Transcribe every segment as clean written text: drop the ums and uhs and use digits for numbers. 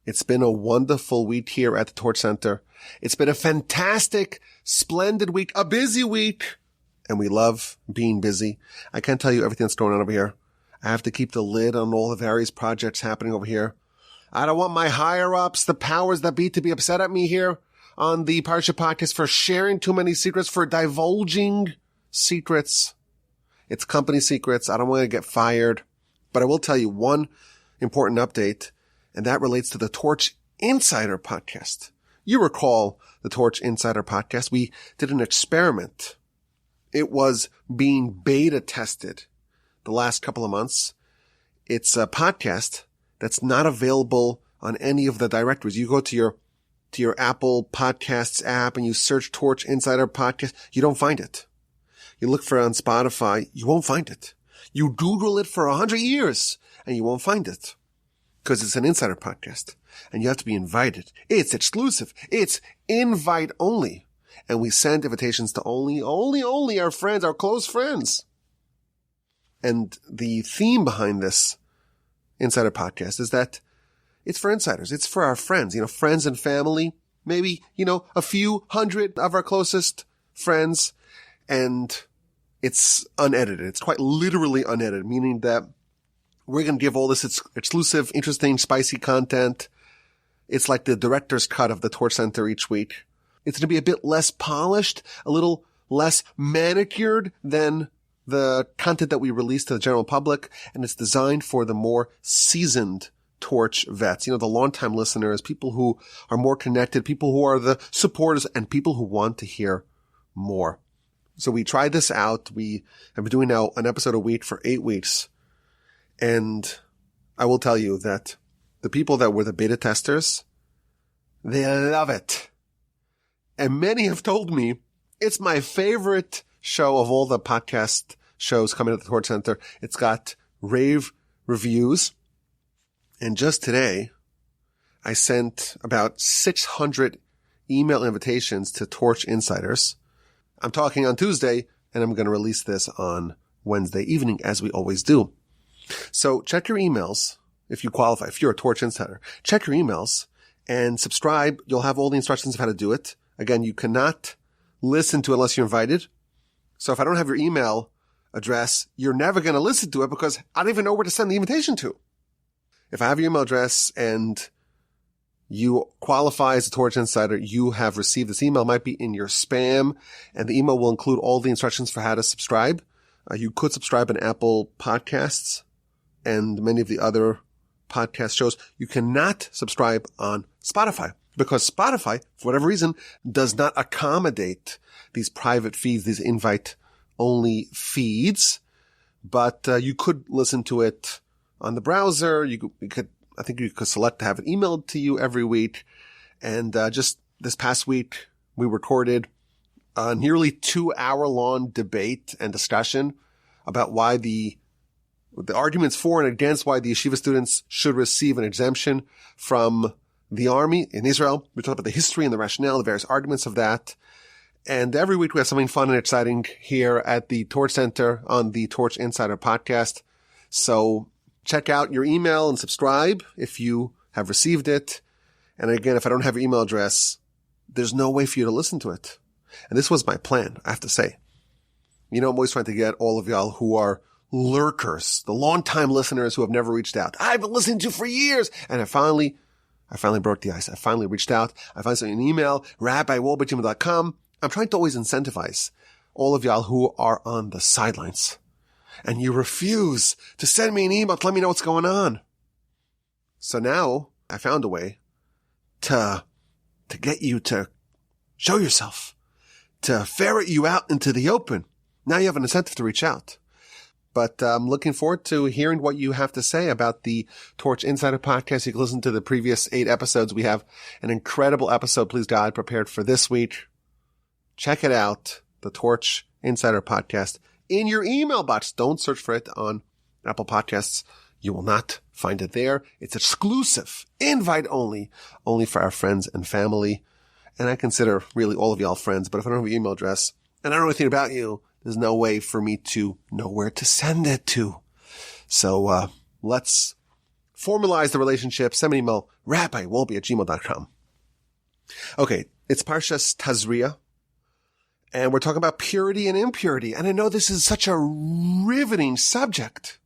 It's been a wonderful week here at the Torch Center. It's been a fantastic, splendid week, a busy week, and we love being busy. I can't tell you everything that's going on over here. I have to keep the lid on all the various projects happening over here. I don't want my higher-ups, the powers that be, to be upset at me here on the Parsha Podcast for sharing too many secrets, for divulging secrets. It's company secrets. I don't want to get fired. But I will tell you one important update, and that relates to the Torch Insider Podcast. You recall the Torch Insider Podcast. We did an experiment. It was being beta tested the last couple of months. It's a podcast that's not available on any of the directories. You go to your Apple Podcasts app and you search Torch Insider Podcast. You don't find it. You look for it on Spotify. You won't find it. You Google it for 100 years and you won't find it because it's an insider podcast and you have to be invited. It's exclusive. It's invite only. And we send invitations to only our friends, our close friends. And the theme behind this Insider Podcast is that it's for insiders. It's for our friends, friends and family, maybe, a few hundred of our closest friends. And it's unedited. It's quite literally unedited, meaning that we're going to give all this exclusive, interesting, spicy content. It's like the director's cut of the Torch Center each week. It's going to be a bit less polished, a little less manicured than the content that we release to the general public, and it's designed for the more seasoned Torch vets, the longtime listeners, people who are more connected, people who are the supporters, and people who want to hear more. So we tried this out. We have been doing now an episode a week for 8 weeks, and I will tell you that the people that were the beta testers, they love it. And many have told me it's my favorite show of all the podcast shows coming at the Torch Center. It's got rave reviews. And just today, I sent about 600 email invitations to Torch Insiders. I'm talking on Tuesday, and I'm going to release this on Wednesday evening, as we always do. So check your emails if you qualify. If you're a Torch Insider, check your emails and subscribe. You'll have all the instructions of how to do it. Again, you cannot listen to it unless you're invited. So if I don't have your email address, you're never going to listen to it because I don't even know where to send the invitation to. If I have your email address and you qualify as a Torch Insider, you have received this email. It might be in your spam, and the email will include all the instructions for how to subscribe. You could subscribe on Apple Podcasts and many of the other podcast shows. You cannot subscribe on Spotify because Spotify, for whatever reason, does not accommodate these private feeds, these invite-only feeds. But you could listen to it on the browser. I think you could select to have it emailed to you every week. And just this past week, we recorded a nearly 2-hour-long debate and discussion about why the arguments for and against why the yeshiva students should receive an exemption from the army in Israel. We talked about the history and the rationale, the various arguments of that. And every week we have something fun and exciting here at the Torch Center on the Torch Insider Podcast. So check out your email and subscribe if you have received it. And again, if I don't have your email address, there's no way for you to listen to it. And this was my plan, I have to say. I'm always trying to get all of y'all who are lurkers, the long-time listeners who have never reached out. I've been listening to you for years. And I finally broke the ice. I finally reached out. I finally sent an email, rabbiwolbachim.com. I'm trying to always incentivize all of y'all who are on the sidelines. And you refuse to send me an email to let me know what's going on. So now I found a way to get you to show yourself, to ferret you out into the open. Now you have an incentive to reach out. But I'm looking forward to hearing what you have to say about the Torch Insider Podcast. You can listen to the previous 8 episodes. We have an incredible episode, please God, prepared for this week. Check it out, the Torch Insider Podcast, in your email box. Don't search for it on Apple Podcasts. You will not find it there. It's exclusive, invite only for our friends and family. And I consider really all of y'all friends, but if I don't have your email address and I don't know anything about you, there's no way for me to know where to send it to. So let's formalize the relationship, send me an email, rabbiwolbe@gmail.com. Okay, it's Parshas Tazria, and we're talking about purity and impurity. And I know this is such a riveting subject.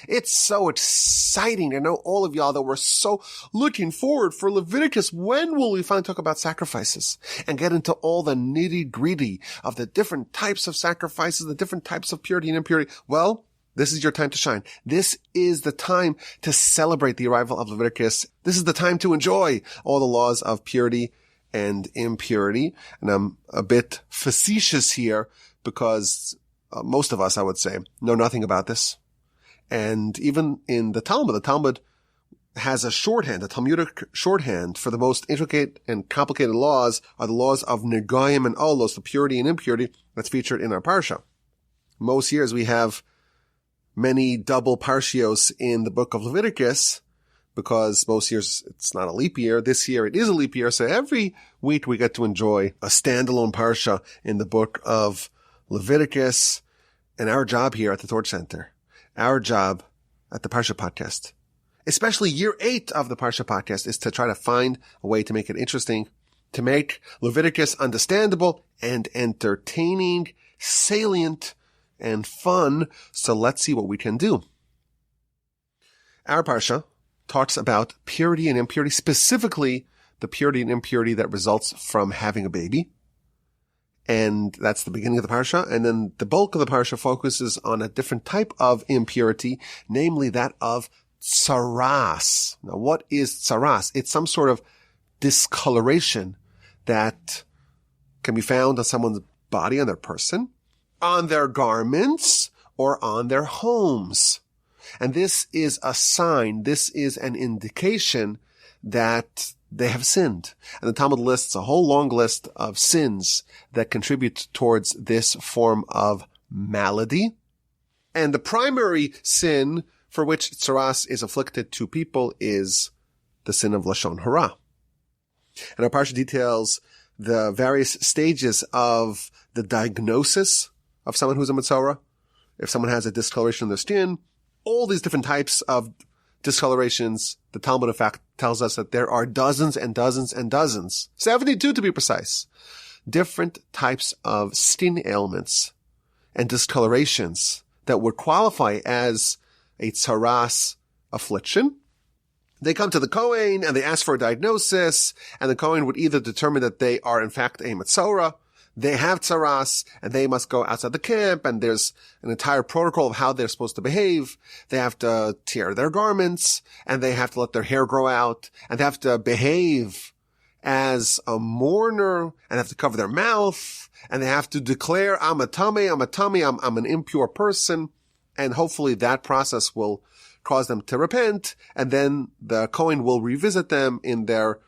It's so exciting. I know all of y'all that we're so looking forward for Leviticus. When will we finally talk about sacrifices and get into all the nitty-gritty of the different types of sacrifices, the different types of purity and impurity? Well, this is your time to shine. This is the time to celebrate the arrival of Leviticus. This is the time to enjoy all the laws of purity and impurity. And I'm a bit facetious here because most of us, I would say, know nothing about this. And even in the Talmud has a shorthand, a Talmudic shorthand for the most intricate and complicated laws are the laws of Negayim and Olos, the purity and impurity that's featured in our Parsha. Most years we have many double Parshios in the book of Leviticus because most years it's not a leap year. This year it is a leap year. So every week we get to enjoy a standalone Parsha in the book of Leviticus. And our job here at the Torah Center, our job at the Parsha Podcast, especially year 8 of the Parsha Podcast, is to try to find a way to make it interesting, to make Leviticus understandable and entertaining, salient, and fun. So let's see what we can do. Our Parsha talks about purity and impurity, specifically the purity and impurity that results from having a baby. And that's the beginning of the Parsha. And then the bulk of the Parsha focuses on a different type of impurity, namely that of tzaraas. Now, what is tzaraas? It's some sort of discoloration that can be found on someone's body, on their person, on their garments, or on their homes. And this is a sign, this is an indication that they have sinned. And the Talmud lists a whole long list of sins that contribute towards this form of malady. And the primary sin for which tzaraas is afflicted to people is the sin of lashon hara. And our Parsha details the various stages of the diagnosis of someone who's a metzora. If someone has a discoloration in their skin, all these different types of discolorations, the Talmud, in fact, tells us that there are dozens and dozens and dozens, 72 to be precise, different types of skin ailments and discolorations that would qualify as a tzaraas affliction. They come to the Kohen and they ask for a diagnosis, and the Kohen would either determine that they are in fact a metzora, they have tzaraas, and they must go outside the camp, and there's an entire protocol of how they're supposed to behave. They have to tear their garments, and they have to let their hair grow out, and they have to behave as a mourner, and they have to cover their mouth, and they have to declare, I'm a tummy, I'm an impure person, and hopefully that process will cause them to repent, and then the Kohen will revisit them in their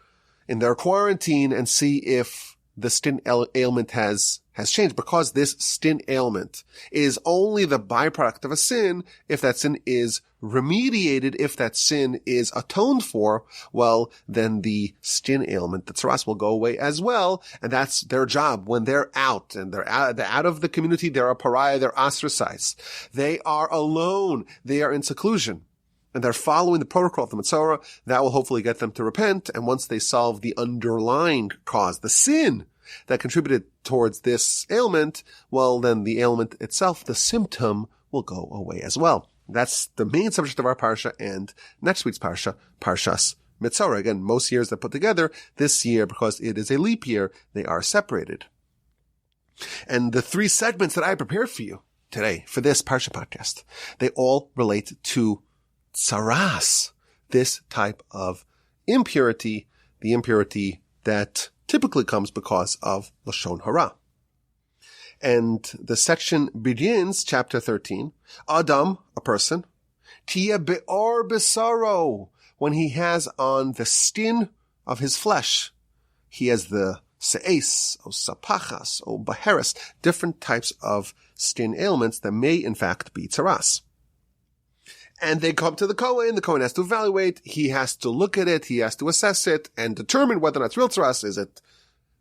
quarantine and see if the skin ailment has changed, because this skin ailment is only the byproduct of a sin. If that sin is remediated, if that sin is atoned for, well, then the skin ailment, the tzaraas, will go away as well. And that's their job when they're out, and they're out of the community. They're a pariah. They're ostracized. They are alone. They are in seclusion. And they're following the protocol of the metzora. That will hopefully get them to repent. And once they solve the underlying cause, the sin that contributed towards this ailment, well, then the ailment itself, the symptom, will go away as well. That's the main subject of our Parsha and next week's Parsha, Parshas Metzora. Again, most years they're put together. This year, because it is a leap year, they are separated. And the 3 segments that I prepared for you today for this Parsha podcast, they all relate to tzaraas, this type of impurity, the impurity that typically comes because of lashon hara. And the section begins, chapter 13, Adam, a person, tia be'or besaro, when he has on the skin of his flesh, he has the se'es, or sapachas, or baheres, different types of skin ailments that may in fact be tzaraas. And they come to the Kohen has to evaluate, he has to look at it, he has to assess it, and determine whether or not it's real tzaraas. Is it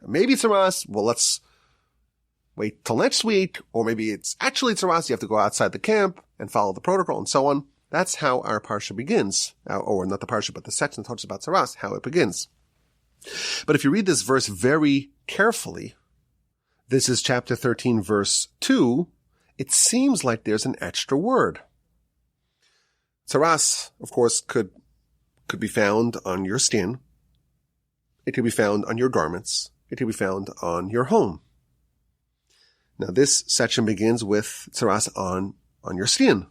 maybe tzaraas? Well, let's wait till next week, or maybe it's actually tzaraas. You have to go outside the camp and follow the protocol and so on. That's how our Parsha begins. Or not the Parsha, but the section that talks about tzaraas, how it begins. But if you read this verse very carefully, this is chapter 13, verse 2, it seems like there's an extra word. Tzaraas, of course, could be found on your skin. It could be found on your garments. It could be found on your home. Now, this section begins with tzaraas on your skin.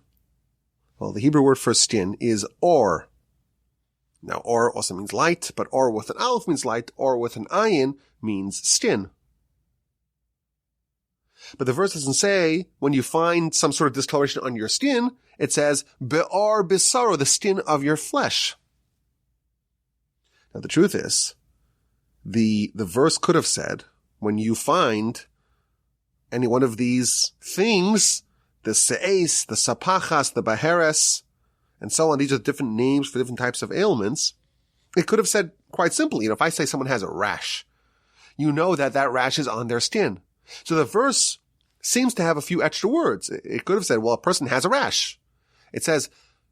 Well, the Hebrew word for skin is or. Now, or also means light, but or with an aleph means light, or with an ayin means skin. But the verse doesn't say when you find some sort of discoloration on your skin, it says be'ar bisaro, the skin of your flesh. Now, the truth is, the verse could have said, when you find any one of these things, the se'es, the sapachas, the baheres, and so on, these are different names for different types of ailments. It could have said quite simply, if I say someone has a rash, you know that rash is on their skin. So the verse seems to have a few extra words. It could have said, well, a person has a rash. It says,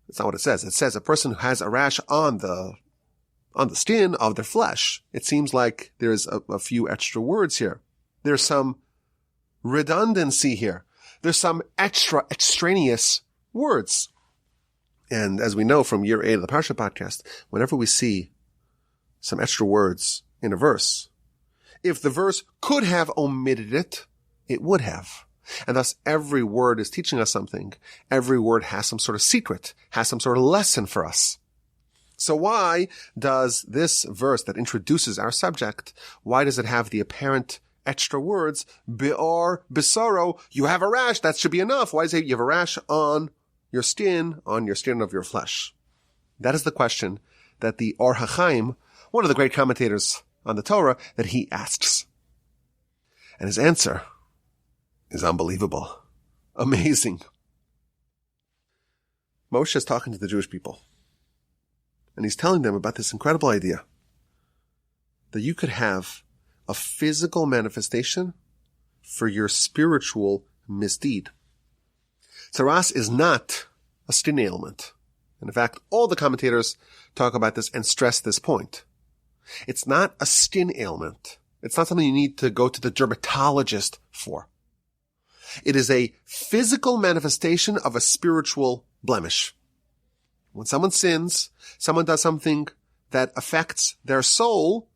it's not what it says. It says a person who has a rash on the skin of their flesh. It seems like there's a few extra words here. There's some redundancy here. There's some extraneous words. And as we know from year 8 of the Parsha Podcast, whenever we see some extra words in a verse, if the verse could have omitted it, it would have. And thus every word is teaching us something. Every word has some sort of secret, has some sort of lesson for us. So why does this verse that introduces our subject, why does it have the apparent extra words, be'or, bisaro, you have a rash, that should be enough. Why does it you have a rash on your skin of your flesh? That is the question that the Or HaChaim, one of the great commentators on the Torah, that he asks. And his answer is unbelievable. Amazing. Moshe is talking to the Jewish people. And he's telling them about this incredible idea that you could have a physical manifestation for your spiritual misdeed. Tzaraas is not a skin ailment. And in fact, all the commentators talk about this and stress this point. It's not a skin ailment. It's not something you need to go to the dermatologist for. It is a physical manifestation of a spiritual blemish. When someone sins, someone does something that affects their soul,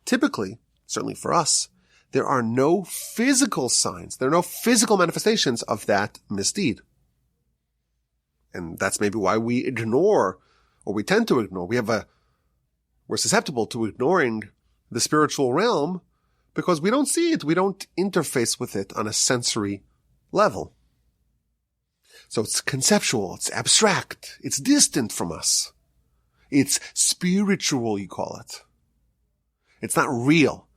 typically, certainly for us, there are no physical signs, there are no physical manifestations of that misdeed. And that's maybe why we ignore, or we tend to ignore. We're susceptible to ignoring the spiritual realm because we don't see it. We don't interface with it on a sensory level. So it's conceptual, it's abstract, it's distant from us. It's spiritual, you call it. It's not real.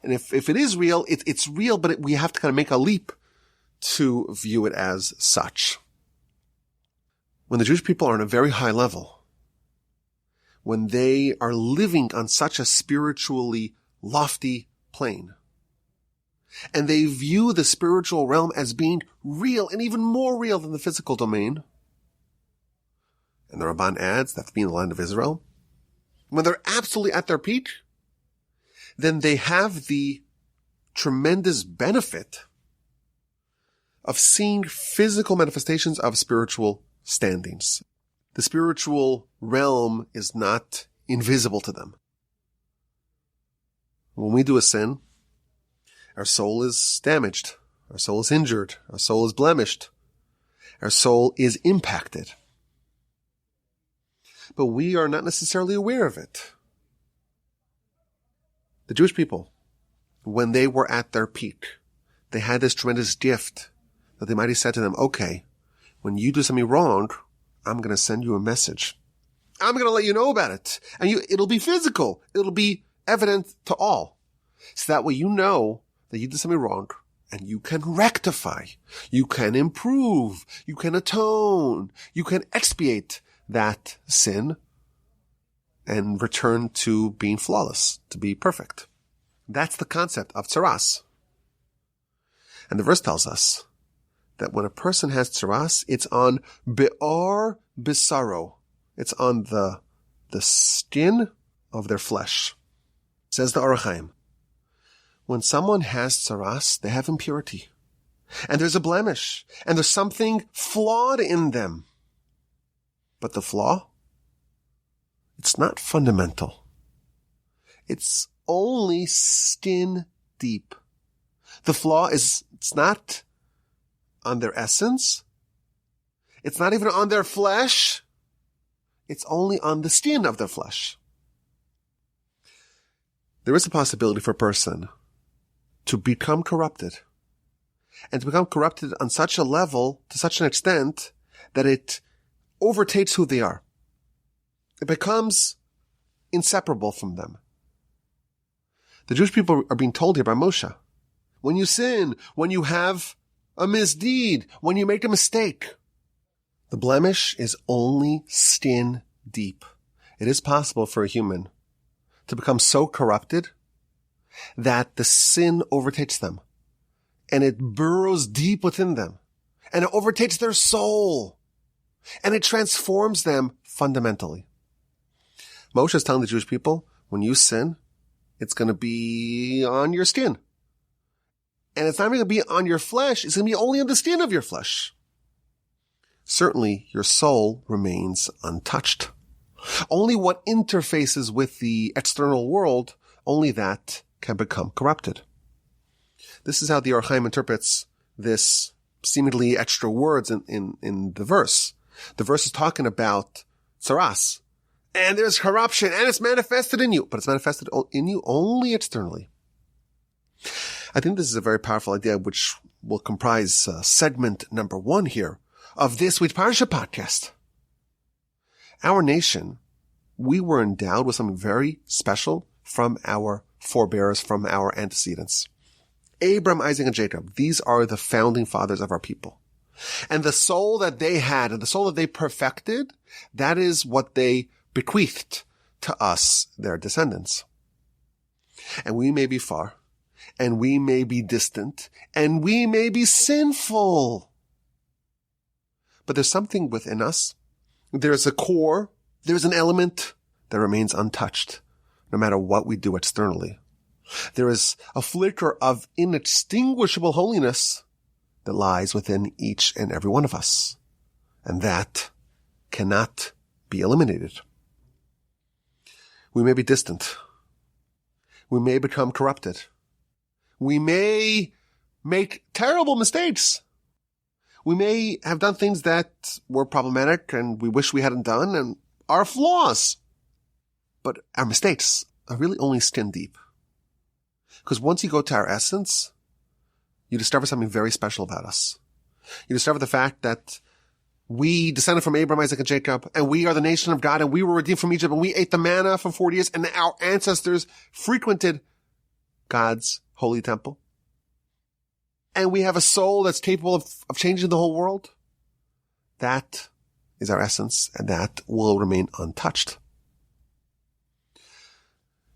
And if it is real, it's real, but we have to kind of make a leap to view it as such. When the Jewish people are on a very high level, when they are living on such a spiritually lofty plane, and they view the spiritual realm as being real and even more real than the physical domain, and the Ramban adds that to be in the land of Israel, when they're absolutely at their peak, then they have the tremendous benefit of seeing physical manifestations of spiritual standings. The spiritual realm is not invisible to them. When we do a sin, our soul is damaged, our soul is injured, our soul is blemished, our soul is impacted. But we are not necessarily aware of it. The Jewish people, when they were at their peak, they had this tremendous gift that the Almighty said to them, okay, when you do something wrong, I'm going to send you a message. I'm going to let you know about it. And it'll be physical. It'll be evident to all. So that way you know that you did something wrong and you can rectify. You can improve. You can atone. You can expiate that sin and return to being flawless, to be perfect. That's the concept of tzaraas. And the verse tells us that when a person has tzaraas, it's on be'or bisaro. It's on the skin of their flesh. Says the Orach Chaim, when someone has tzaraas, they have impurity. And there's a blemish. And there's something flawed in them. But the flaw, it's not fundamental. It's only skin deep. The flaw it's not on their essence. It's not even on their flesh. It's only on the skin of their flesh. There is a possibility for a person to become corrupted. And to become corrupted on such a level, to such an extent, that it overtakes who they are. It becomes inseparable from them. The Jewish people are being told here by Moshe, when you sin, when you have a misdeed, when you make a mistake, the blemish is only skin deep. It is possible for a human to become so corrupted that the sin overtakes them and it burrows deep within them and it overtakes their soul and it transforms them fundamentally. Moshe is telling the Jewish people, when you sin, it's going to be on your skin. And it's not even going to be on your flesh. It's going to be only on the skin of your flesh. Certainly, your soul remains untouched. Only what interfaces with the external world, only that can become corrupted. This is how the Orach Chaim interprets this seemingly extra words in the verse. The verse is talking about tzaraas. And there's corruption, and it's manifested in you. But it's manifested in you only externally. I think this is a very powerful idea, which will comprise segment number 1 here of this week's Parsha Podcast. Our nation, we were endowed with something very special from our forebears, from our antecedents. Abraham, Isaac, and Jacob, these are the founding fathers of our people. And the soul that they had and the soul that they perfected, that is what they bequeathed to us, their descendants. And we may be far, and we may be distant, and we may be sinful. But there's something within us. There's a core. There's an element that remains untouched, no matter what we do externally. There is a flicker of inextinguishable holiness that lies within each and every one of us. And that cannot be eliminated. We may be distant. We may become corrupted. We may make terrible mistakes. We may have done things that were problematic and we wish we hadn't done and are flaws. But our mistakes are really only skin deep. Because once you go to our essence, you discover something very special about us. You discover the fact that we descended from Abraham, Isaac, and Jacob, and we are the nation of God, and we were redeemed from Egypt, and we ate the manna for 40 years, and our ancestors frequented God's holy temple. And we have a soul that's capable of changing the whole world. That is our essence, and that will remain untouched.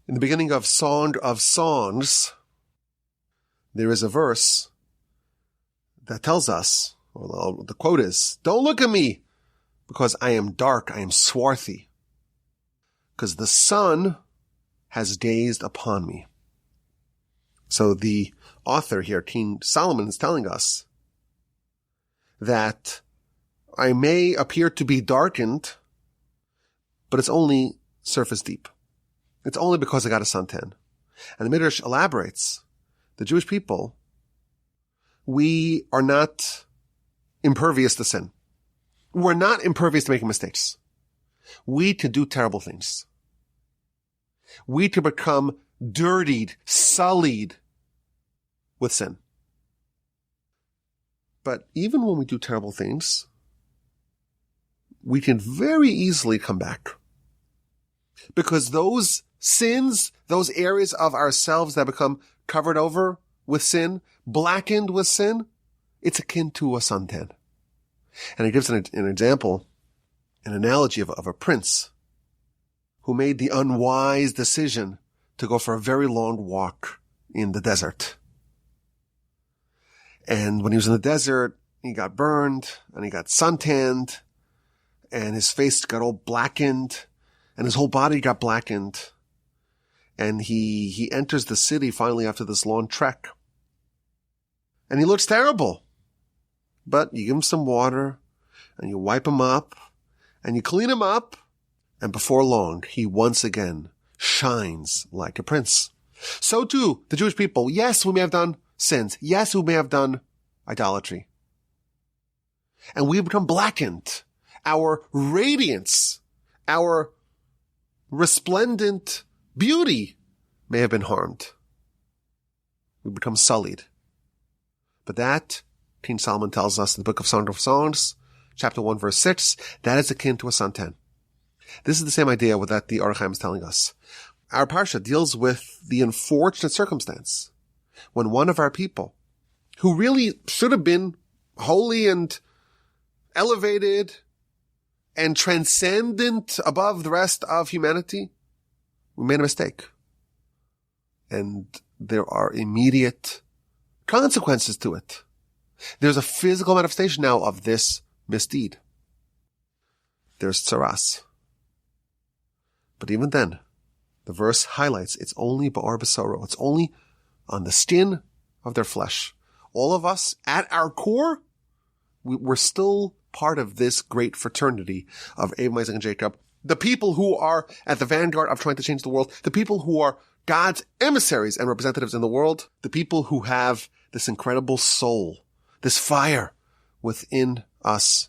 In the beginning of Song of Songs, there is a verse that tells us, well, the quote is, "Don't look at me, because I am dark, I am swarthy, because the sun has gazed upon me." So the author here, King Solomon, is telling us that I may appear to be darkened, but it's only surface deep. It's only because I got a suntan. And the Midrash elaborates, the Jewish people, we are not impervious to sin. We're not impervious to making mistakes. We can do terrible things. We can become dirtied, sullied with sin. But even when we do terrible things, we can very easily come back. Because those sins, those areas of ourselves that become covered over with sin, blackened with sin, it's akin to a suntan. And he gives an example, an analogy of a prince who made the unwise decision to go for a very long walk in the desert. And when he was in the desert, He got burned and he got suntanned and his face got all blackened and his whole body got blackened. And he enters the city finally after this long trek. And he looks terrible. But you give him some water and you wipe him up and you clean him up. And before long, he once again shines like a prince. So too, the Jewish people. Yes, we may have done sins. Yes, we may have done idolatry. And we have become blackened. Our radiance, our resplendent beauty may have been harmed. We become sullied. But that, King Solomon tells us in the book of Song of Songs, chapter 1, verse 6, that is akin to a suntan. This is the same idea that the Orach Chaim is telling us. Our Parsha deals with the unfortunate circumstance when one of our people, who really should have been holy and elevated and transcendent above the rest of humanity, we made a mistake. And there are immediate consequences to it. There's a physical manifestation now of this misdeed. There's tzaraas. But even then, the verse highlights it's only ba'or b'soro. It's only on the skin of their flesh. All of us, at our core, we're still part of this great fraternity of Abraham, Isaac, and Jacob. The people who are at the vanguard of trying to change the world. The people who are God's emissaries and representatives in the world. The people who have this incredible soul, this fire within us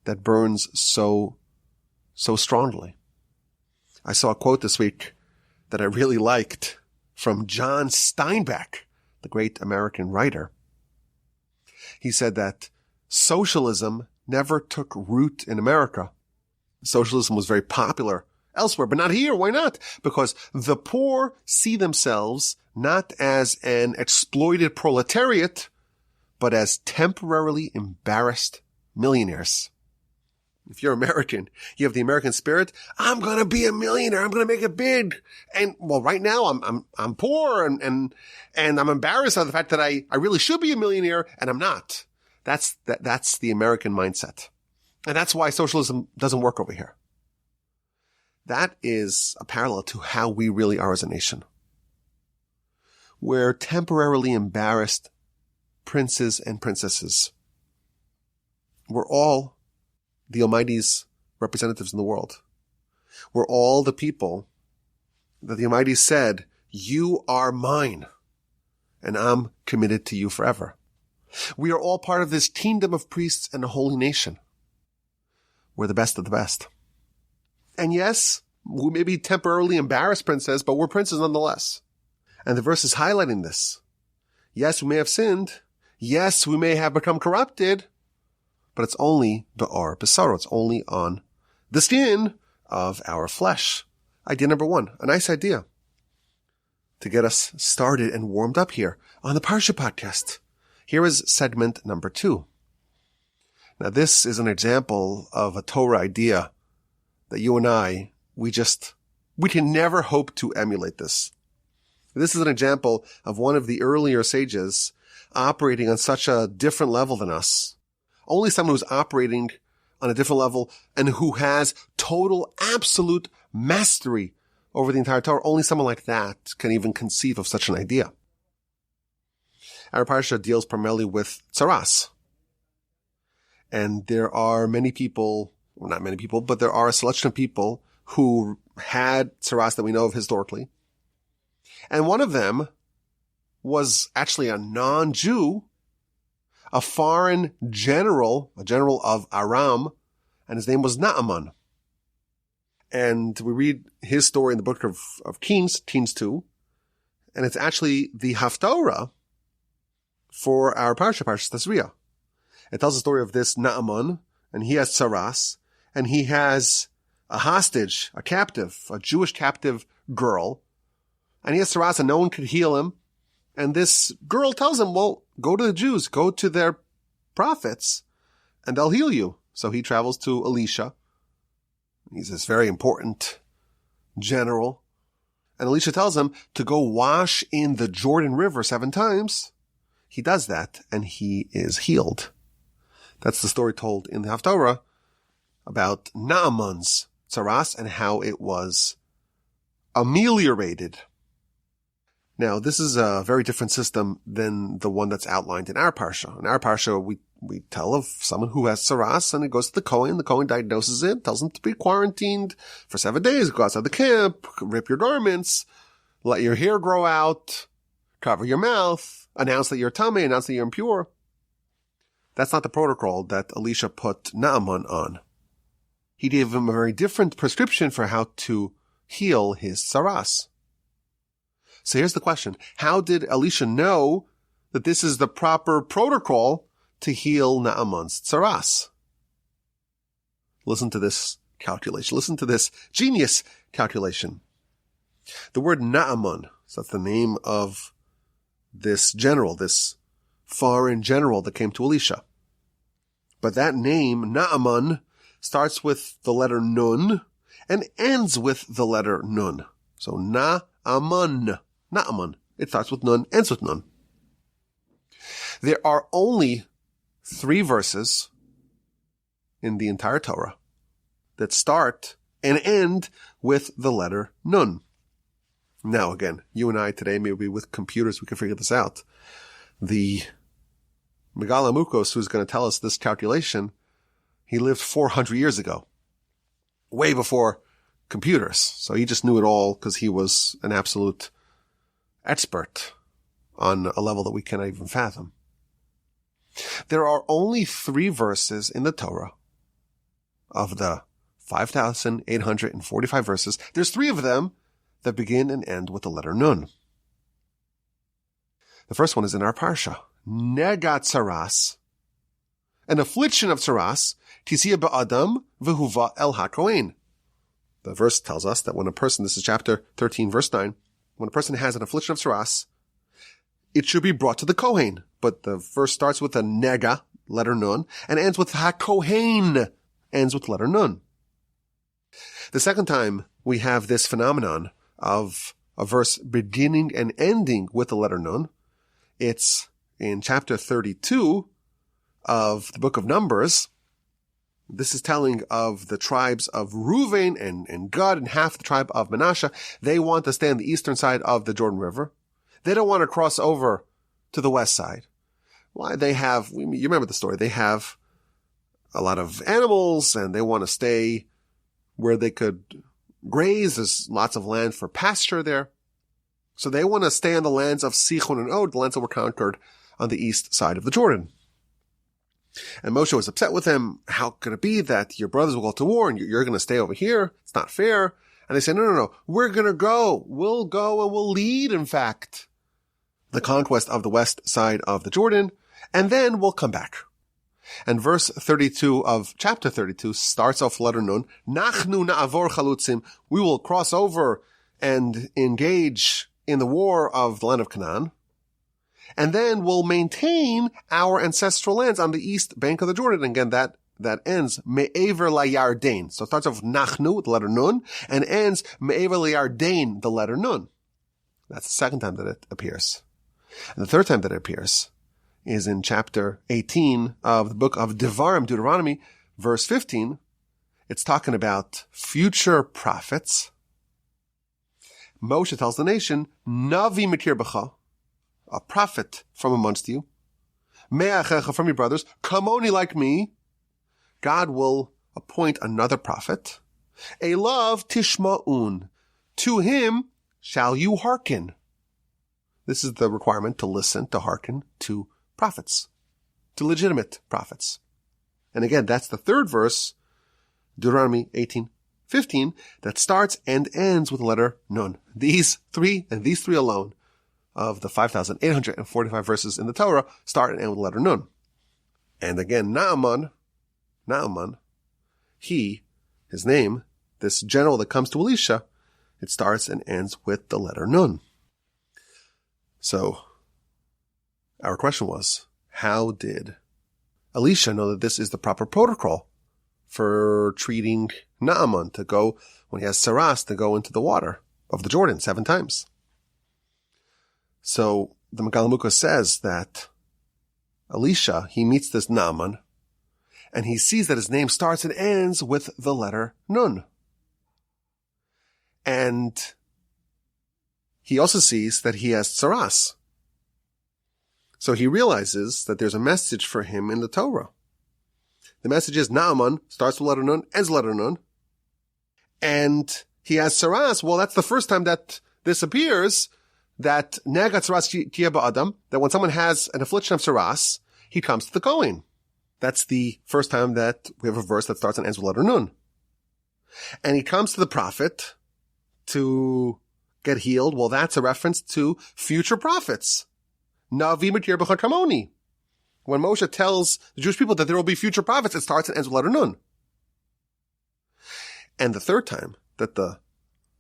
that burns so strongly. I saw a quote this week that I really liked from John Steinbeck, the great American writer. He said that socialism never took root in America. Socialism was very popular elsewhere, but not here. Why not? Because the poor see themselves not as an exploited proletariat, but as temporarily embarrassed millionaires. If you're American, you have the American spirit. I'm going to be a millionaire. I'm going to make it big. And well, right now I'm poor and I'm embarrassed of the fact that I really should be a millionaire and I'm not. That's the American mindset. And that's why socialism doesn't work over here. That is a parallel to how we really are as a nation. We're temporarily embarrassed princes and princesses. We're all the Almighty's representatives in the world. We're all the people that the Almighty said, you are mine, and I'm committed to you forever. We are all part of this kingdom of priests and a holy nation. We're the best of the best. And yes, we may be temporarily embarrassed princes, but we're princes nonetheless. And the verse is highlighting this. Yes, we may have sinned. Yes, we may have become corrupted, but it's only ba'or b'saro. It's only on the skin of our flesh. Idea number one, a nice idea to get us started and warmed up here on the Parsha Podcast. Here is segment number 2. Now, this is an example of a Torah idea that you and I, we can never hope to emulate this. This is an example of one of the earlier sages operating on such a different level than us. Only someone who's operating on a different level and who has total, absolute mastery over the entire Torah. Only someone like that can even conceive of such an idea. Our Parsha deals primarily with tzaraas. And there are many people, well, not many people, but there are a selection of people who had tzaraas that we know of historically. And one of them was actually a non-Jew, a foreign general, a general of Aram, and his name was Naaman. And we read his story in the book of Kings 2, and it's actually the Haftorah for our Parsha Tazria. It tells the story of this Naaman, and he has tzaraas, and he has a hostage, a captive, a Jewish captive girl, and he has tzaraas and no one could heal him. And this girl tells him, well, go to the Jews, go to their prophets, and they'll heal you. So he travels to Elisha. He's this very important general. And Elisha tells him to go wash in the Jordan River 7 times. He does that, and he is healed. That's the story told in the Haftarah about Naaman's tzaraas and how it was ameliorated. Now, this is a very different system than the one that's outlined in our Parsha. In our Parsha, we tell of someone who has tzaraas, and it goes to the Kohen diagnoses it, tells him to be quarantined for 7 days, go outside the camp, rip your garments, let your hair grow out, cover your mouth, announce that you're tummy, announce that you're impure. That's not the protocol that Elisha put Naaman on. He gave him a very different prescription for how to heal his tzaraas. So here's the question. How did Elisha know that this is the proper protocol to heal Naaman's tzaraas? Listen to this calculation. Listen to this genius calculation. The word Naaman, so that's the name of this general, this foreign general that came to Elisha. But that name, Naaman, starts with the letter Nun and ends with the letter Nun. So Naaman. It starts with Nun, ends with Nun. There are only 3 verses in the entire Torah that start and end with the letter Nun. Now again, you and I today, maybe with computers, we can figure this out. The Megala Mukos, who's going to tell us this calculation, he lived 400 years ago, way before computers. So he just knew it all because he was an absolute expert on a level that we cannot even fathom. There are only 3 verses in the Torah of the 5,845 verses. There's 3 of them that begin and end with the letter Nun. The first one is in our Parsha. Nega tzaraas, an affliction of tzaraas, tizia ba'adam v'huva el ha-kohen. The verse tells us that when a person, this is chapter 13, verse 9, when a person has an affliction of tzaraas, it should be brought to the Kohen. But the verse starts with a nega, letter Nun, and ends with ha-kohen, ends with letter Nun. The second time we have this phenomenon of a verse beginning and ending with the letter Nun, it's in chapter 32 of the book of Numbers. This is telling of the tribes of Reuven and Gad and half the tribe of Manasseh. They want to stay on the eastern side of the Jordan River. They don't want to cross over to the west side. Why? You remember the story. They have a lot of animals and they want to stay where they could graze. There's lots of land for pasture there. So they want to stay on the lands of Sichon and Og, the lands that were conquered on the east side of the Jordan. And Moshe was upset with him. How could it be that your brothers will go to war and you're going to stay over here? It's not fair. And they said, no. We're going to go. We'll go and we'll lead, in fact, the conquest of the west side of the Jordan. And then we'll come back. And verse 32 of chapter 32 starts off letter Nun. Nachnu na'avor chalutzim. We will cross over and engage in the war of the land of Canaan. And then we'll maintain our ancestral lands on the east bank of the Jordan. And again, that ends me'ever la'yarden. So it starts off with nachnu, with the letter nun, and ends me'ever la'yarden, the letter nun. That's the second time that it appears. And the third time that it appears is in chapter 18 of the book of Devarim, Deuteronomy, verse 15. It's talking about future prophets. Moshe tells the nation, Navi mikir b'cha, a prophet from amongst you, me'achecha, from your brothers, kamoni, like me. God will appoint another prophet. Elav tishma'un, to him shall you hearken. This is the requirement, to listen, to hearken to prophets, to legitimate prophets. And again, that's the third verse, Deuteronomy 18:15, that starts and ends with the letter Nun. These three alone of the 5,845 verses in the Torah start and end with the letter Nun. And again, Naaman, his name, this general that comes to Elisha, it starts and ends with the letter Nun. So, our question was, how did Elisha know that this is the proper protocol for treating Naaman to go, when he has tzaraas, to go into the water of the Jordan 7 times? So, the Megala Mukos says that Elisha, he meets this Naaman, And he sees that his name starts and ends with the letter Nun. And he also sees that he has tzaraas. So he realizes that there's a message for him in the Torah. The message is Naaman, starts with letter Nun, ends with letter Nun. And he has tzaraas. Well, that's the first time that this appears, that nega tzaraas tia ba'adam, that when someone has an affliction of tzaraas, he comes to the Kohen. That's the first time that we have a verse that starts and ends with letter Nun. And he comes to the prophet to get healed. Well, that's a reference to future prophets. Navi matir b'cha kamoni. When Moshe tells the Jewish people that there will be future prophets, it starts and ends with letter Nun. And the third time that the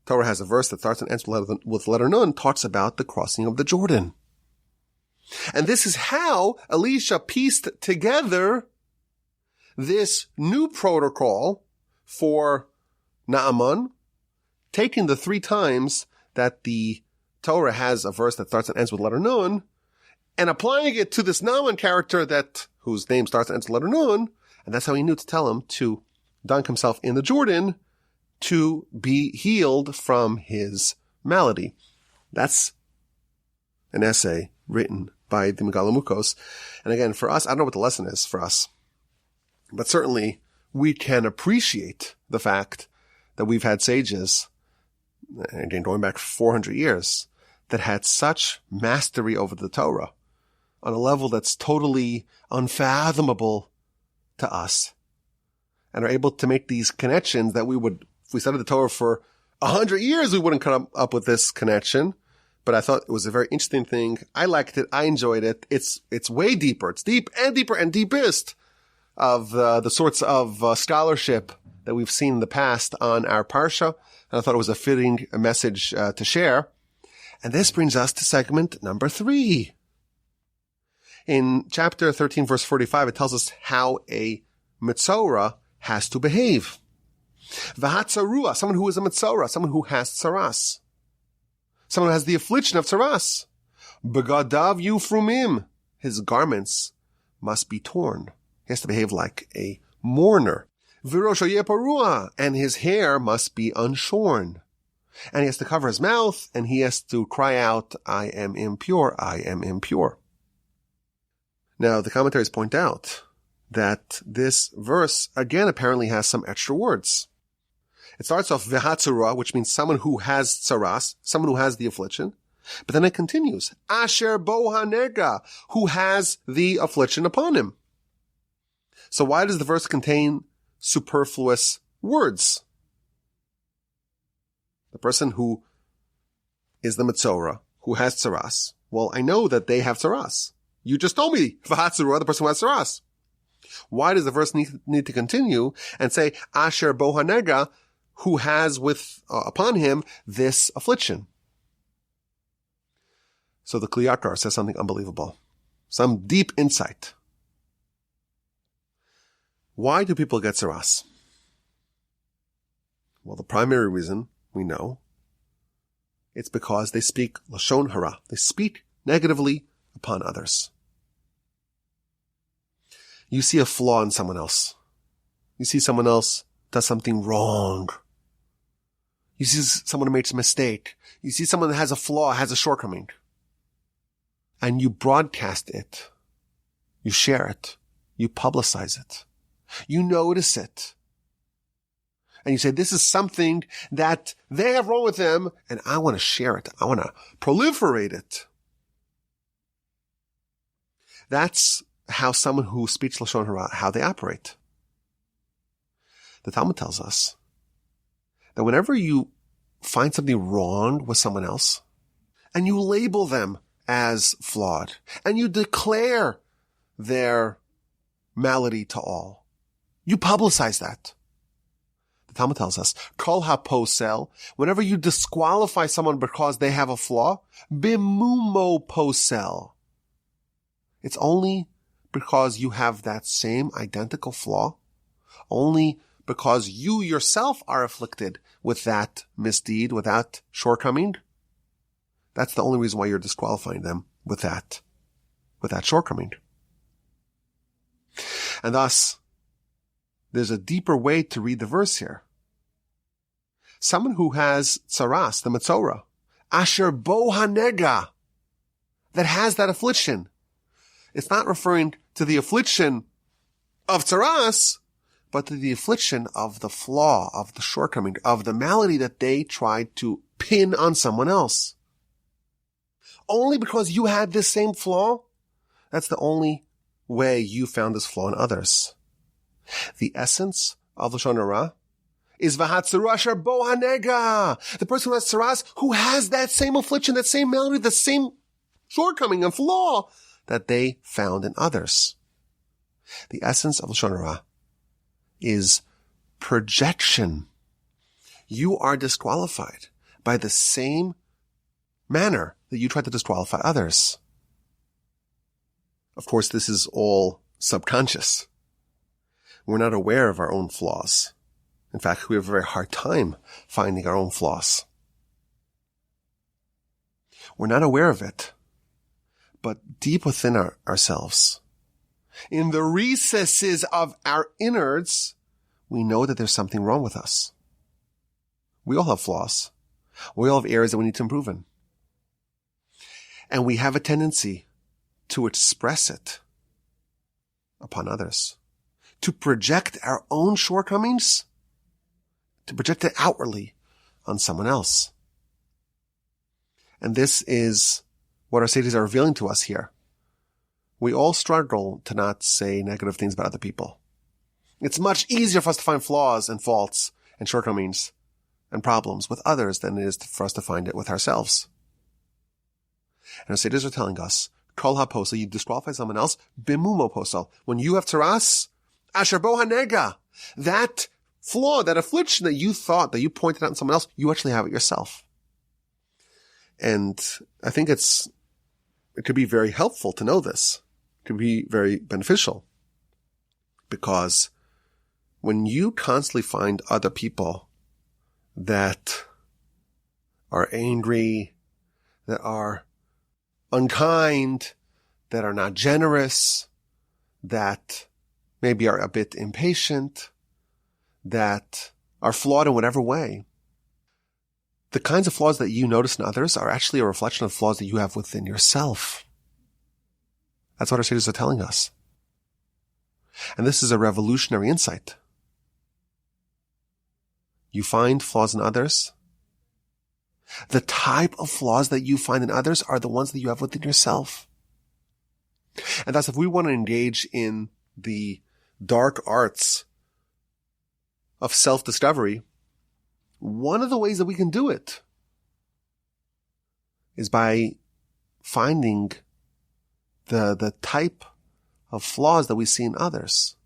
Torah has a verse that starts and ends with letter Nun talks about the crossing of the Jordan. And this is how Elisha pieced together this new protocol for Naaman, taking the 3 times that the Torah has a verse that starts and ends with letter Nun, and applying it to this Naaman character whose name starts and ends with letter Nun, and that's how he knew to tell him to dunk himself in the Jordan to be healed from his malady. That's an essay written by the Megalamukos. And again, for us, I don't know what the lesson is for us, but certainly we can appreciate the fact that we've had sages, again, going back 400 years, that had such mastery over the Torah on a level that's totally unfathomable to us, and are able to make these connections that if we studied the Torah for 100 years, we wouldn't come up with this connection. But I thought it was a very interesting thing. I liked it. I enjoyed it. It's way deeper. It's deep and deeper and deepest of the sorts of scholarship that we've seen in the past on our Parsha. And I thought it was a fitting message to share. And this brings us to segment number 3. In chapter 13, verse 45, it tells us how a Metzora has to behave. V'hatzarua, someone who is a Metzora, someone who has tzaraas. Someone who has the affliction of tzaraas. Begadav yufrumim. His garments must be torn. He has to behave like a mourner. V'rosho yeparua. And his hair must be unshorn. And he has to cover his mouth, and he has to cry out, I am impure, I am impure. Now, the commentaries point out that this verse, again, apparently has some extra words. It starts off v'hatzarua, which means someone who has tzaraas, someone who has the affliction. But then it continues, asher bo hanega, who has the affliction upon him. So why does the verse contain superfluous words? The person who is the Metzora, who has tzaraas, well, I know that they have tzaraas. You just told me, v'hatzarua, the person who has tzaraas. Why does the verse need to continue and say, asher bo hanega, who has upon him this affliction? So the Kli Yakar says something unbelievable. Some deep insight. Why do people get tzaraas? Well, the primary reason, we know, it's because they speak lashon hara. They speak negatively upon others. You see a flaw in someone else. You see someone else does something wrong. You see someone who makes a mistake. You see someone that has a flaw, has a shortcoming. And you broadcast it. You share it. You publicize it. You notice it. And you say, this is something that they have wrong with them, and I want to share it. I want to proliferate it. That's how someone who speaks lashon hara, how they operate. The Talmud tells us that whenever you find something wrong with someone else, and you label them as flawed, and you declare their malady to all, you publicize that. The Talmud tells us, kol haposel, whenever you disqualify someone because they have a flaw, bimumo posel. It's only because you have that same identical flaw, only because you yourself are afflicted with that misdeed, with that shortcoming. That's the only reason why you're disqualifying them with that shortcoming. And thus, there's a deeper way to read the verse here. Someone who has tzaraas, the metzora, asher bo hanega, that has that affliction. It's not referring to the affliction of tzaraas, but to the affliction of the flaw, of the shortcoming, of the malady that they tried to pin on someone else. Only because you had this same flaw, that's the only way you found this flaw in others. The essence of Lashon Hara is v'hatzaru asher bo hanega. The person who has tzaraas, who has that same affliction, that same malady, the same shortcoming and flaw that they found in others. The essence of Lashon Hara is projection. You are disqualified by the same manner that you tried to disqualify others. Of course, this is all subconscious. We're not aware of our own flaws. In fact, we have a very hard time finding our own flaws. We're not aware of it, but deep within ourselves, in the recesses of our innards, we know that there's something wrong with us. We all have flaws. We all have areas that we need to improve in. And we have a tendency to express it upon others, to project our own shortcomings, to project it outwardly on someone else. And this is what our sages are revealing to us here. We all struggle to not say negative things about other people. It's much easier for us to find flaws and faults and shortcomings and problems with others than it is for us to find it with ourselves. And our sages are telling us, kol haposel, you disqualify someone else, bimumo posel. When you have tzaraas, asher bo hanega, that flaw, that affliction that you thought, that you pointed out in someone else, you actually have it yourself. And I think it could be very helpful to know this. It could be very beneficial. Because when you constantly find other people that are angry, that are unkind, that are not generous, that maybe are a bit impatient, that are flawed in whatever way, the kinds of flaws that you notice in others are actually a reflection of flaws that you have within yourself. That's what our sages are telling us. And this is a revolutionary insight. You find flaws in others. The type of flaws that you find in others are the ones that you have within yourself. And thus, if we want to engage in the dark arts of self-discovery, one of the ways that we can do it is by finding the type of flaws that we see in others.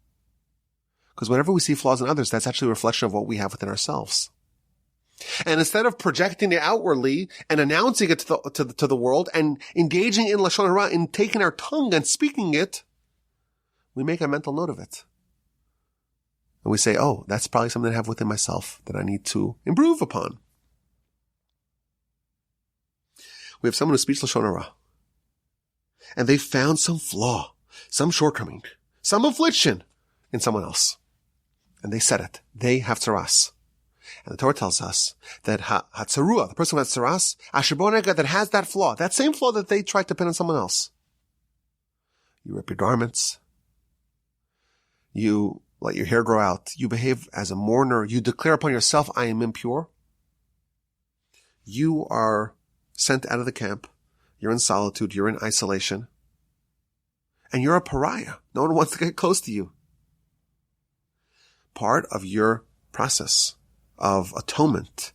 Because whenever we see flaws in others, that's actually a reflection of what we have within ourselves. And instead of projecting it outwardly and announcing it to the world and engaging in Lashon Hara, in taking our tongue and speaking it, we make a mental note of it. And we say, oh, that's probably something I have within myself that I need to improve upon. We have someone who speaks Lashon Hara, and they found some flaw, some shortcoming, some affliction in someone else. And they said it. They have tzaraas. And the Torah tells us that hatzarua, the person who has tzaraas, asher bo hanega, that has that flaw, that same flaw that they tried to pin on someone else. You rip your garments. You let your hair grow out. You behave as a mourner. You declare upon yourself, I am impure. You are sent out of the camp. You're in solitude. You're in isolation. And you're a pariah. No one wants to get close to you. Part of your process of atonement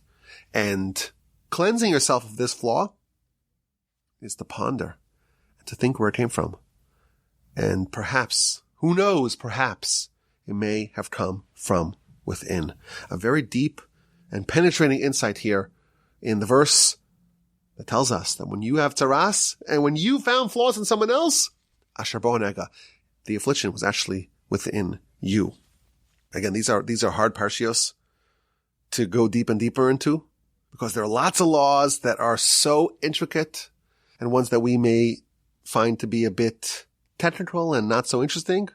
and cleansing yourself of this flaw is to ponder and to think where it came from. And perhaps, who knows, perhaps it may have come from within. A very deep and penetrating insight here in the verse that tells us that when you have tzaraas and when you found flaws in someone else, asher bo hanega, the affliction was actually within you. Again, these are hard parshios to go deep and deeper into, because there are lots of laws that are so intricate and ones that we may find to be a bit technical and not so interesting.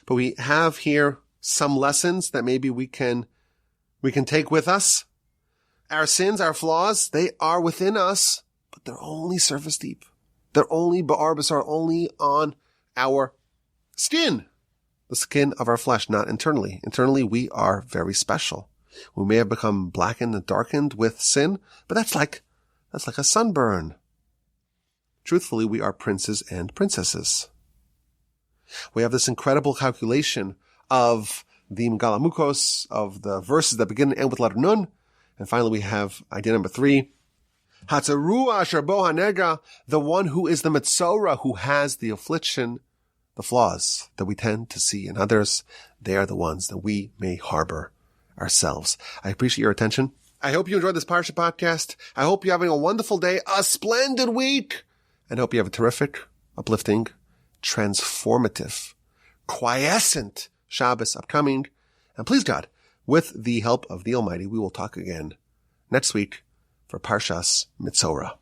But we have here some lessons that maybe we can take with us. Our sins, our flaws, they are within us, but they're only surface deep. They're only ba'ar basar, only on our skin, the skin of our flesh, not internally. Internally, we are very special. We may have become blackened and darkened with sin, but that's like a sunburn. Truthfully, we are princes and princesses. We have this incredible calculation of the Megalamukos, of the verses that begin and end with letter Nun. And finally, we have idea number 3. Hatzarua asher bo hanega, the one who is the Metzora, who has the affliction, the flaws that we tend to see in others. They are the ones that we may harbor ourselves. I appreciate your attention. I hope you enjoyed this Parsha podcast. I hope you're having a wonderful day, a splendid week, and I hope you have a terrific, uplifting, transformative, quiescent Shabbos upcoming. And please God, with the help of the Almighty, we will talk again next week for Parshas Mitzorah.